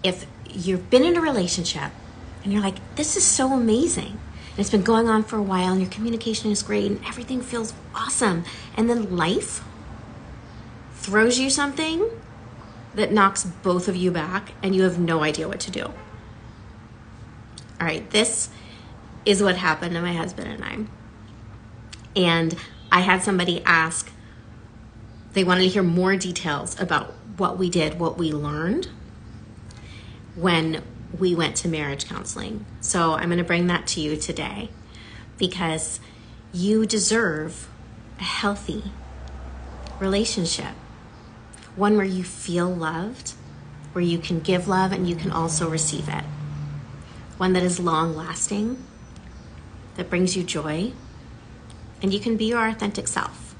if you've been in a relationship and you're like, this is so amazing, and it's been going on for a while and your communication is great and everything feels awesome, and then life throws you something that knocks both of you back and you have no idea what to do. All right, this is what happened to my husband and I. And I had somebody ask, they wanted to hear more details about what we did, what we learned when we went to marriage counseling. So I'm going to bring that to you today because you deserve a healthy relationship, one where you feel loved, where you can give love and you can also receive it, one that is long-lasting, that brings you joy, and you can be your authentic self.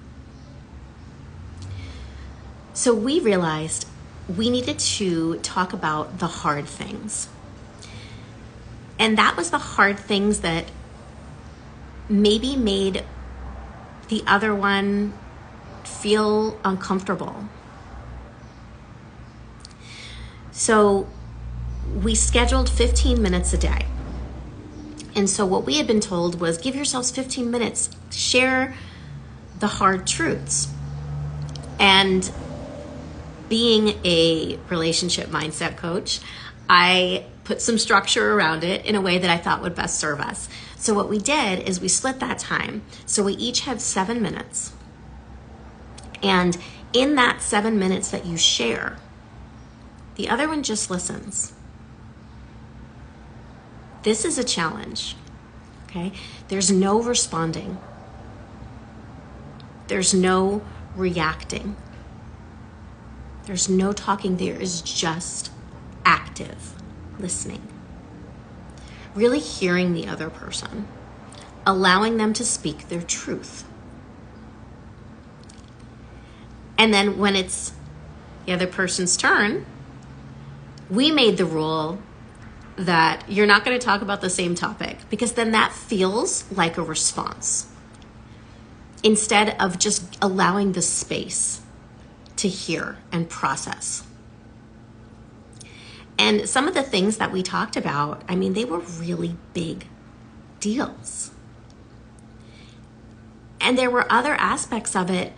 So we realized we needed to talk about the hard things. And that was the hard things that maybe made the other one feel uncomfortable. So we scheduled 15 minutes a day. And so what we had been told was give yourselves 15 minutes, share the hard truths. And being a relationship mindset coach, I put some structure around it in a way that I thought would best serve us. So what we did is we split that time. So we each have 7 minutes. And in that 7 minutes that you share, the other one just listens. This is a challenge, okay? There's no responding. There's no reacting. There's no talking. There is just active listening. Really hearing the other person, allowing them to speak their truth. And then when it's the other person's turn, we made the rule that you're not going to talk about the same topic because then that feels like a response instead of just allowing the space to hear and process. And some of the things that we talked about, I mean, they were really big deals. And there were other aspects of it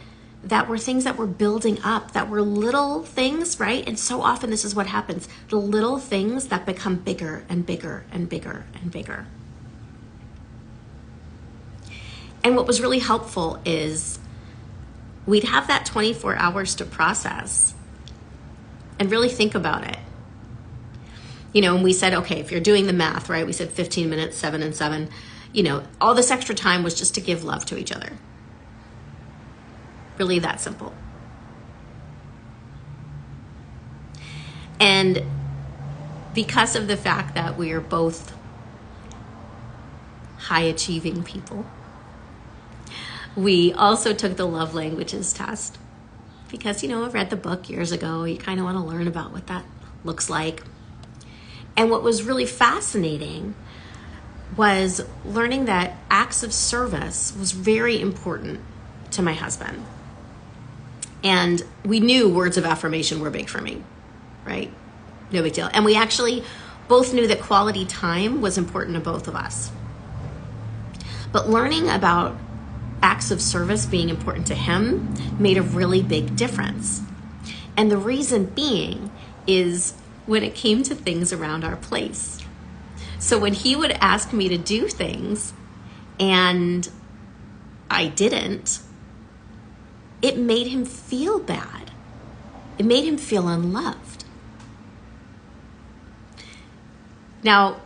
that were things that were building up, that were little things, right? And so often this is what happens. The little things that become bigger and bigger and bigger and bigger. And what was really helpful is we'd have that 24 hours to process and really think about it. You know, and we said, okay, if you're doing the math, right? We said 15 minutes, 7 and 7. You know, all this extra time was just to give love to each other. Really that simple. And because of the fact that we are both high achieving people, we also took the love languages test because, you know, I've read the book years ago. You kind of want to learn about what that looks like. And what was really fascinating was learning that acts of service was very important to my husband. And we knew words of affirmation were big for me, right? No big deal. And we actually both knew that quality time was important to both of us. But learning about acts of service being important to him made a really big difference. And the reason being is when it came to things around our place. So when he would ask me to do things and I didn't, it made him feel bad. It made him feel unloved. Now,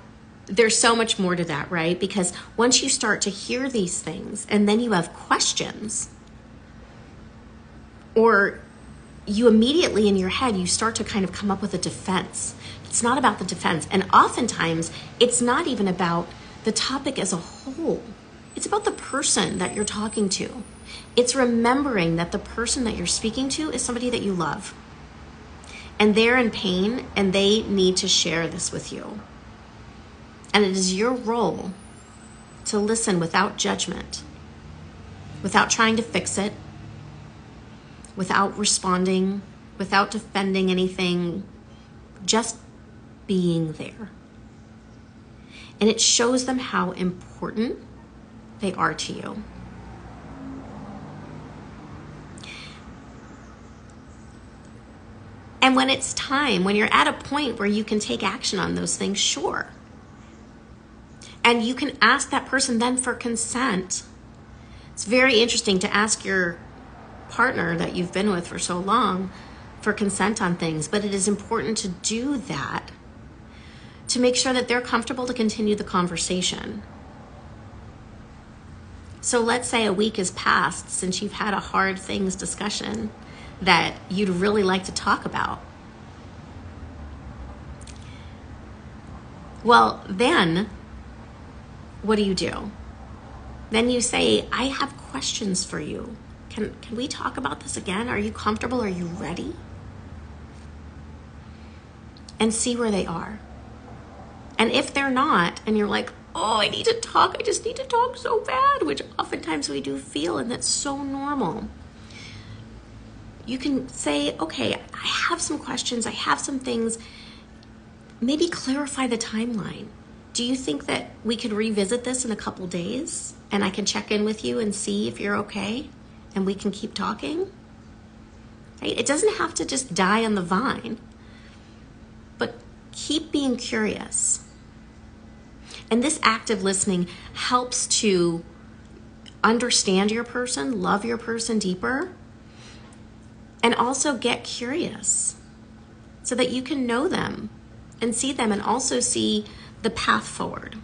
there's so much more to that, right? Because once you start to hear these things and then you have questions, or you immediately in your head, you start to kind of come up with a defense. It's not about the defense. And oftentimes, it's not even about the topic as a whole. It's about the person that you're talking to. It's remembering that the person that you're speaking to is somebody that you love. And they're in pain and they need to share this with you. And it is your role to listen without judgment, without trying to fix it, without responding, without defending anything. Just being there. And it shows them how important they are to you. And when it's time, when you're at a point where you can take action on those things, sure. And you can ask that person then for consent. It's very interesting to ask your partner that you've been with for so long for consent on things, but it is important to do that to make sure that they're comfortable to continue the conversation. So let's say a week has passed since you've had a hard things discussion that you'd really like to talk about. Well, then what do? Then you say, I have questions for you. Can we talk about this again? Are you comfortable? Are you ready? And see where they are. And if they're not, and you're like, oh, I need to talk, I just need to talk so bad, which oftentimes we do feel, and that's so normal. You can say, okay, I have some questions, I have some things. Maybe clarify the timeline. Do you think that we could revisit this in a couple days and I can check in with you and see if you're okay and we can keep talking? Right? It doesn't have to just die on the vine, but keep being curious. And this active listening helps to understand your person, love your person deeper, and also get curious so that you can know them and see them and also see the path forward.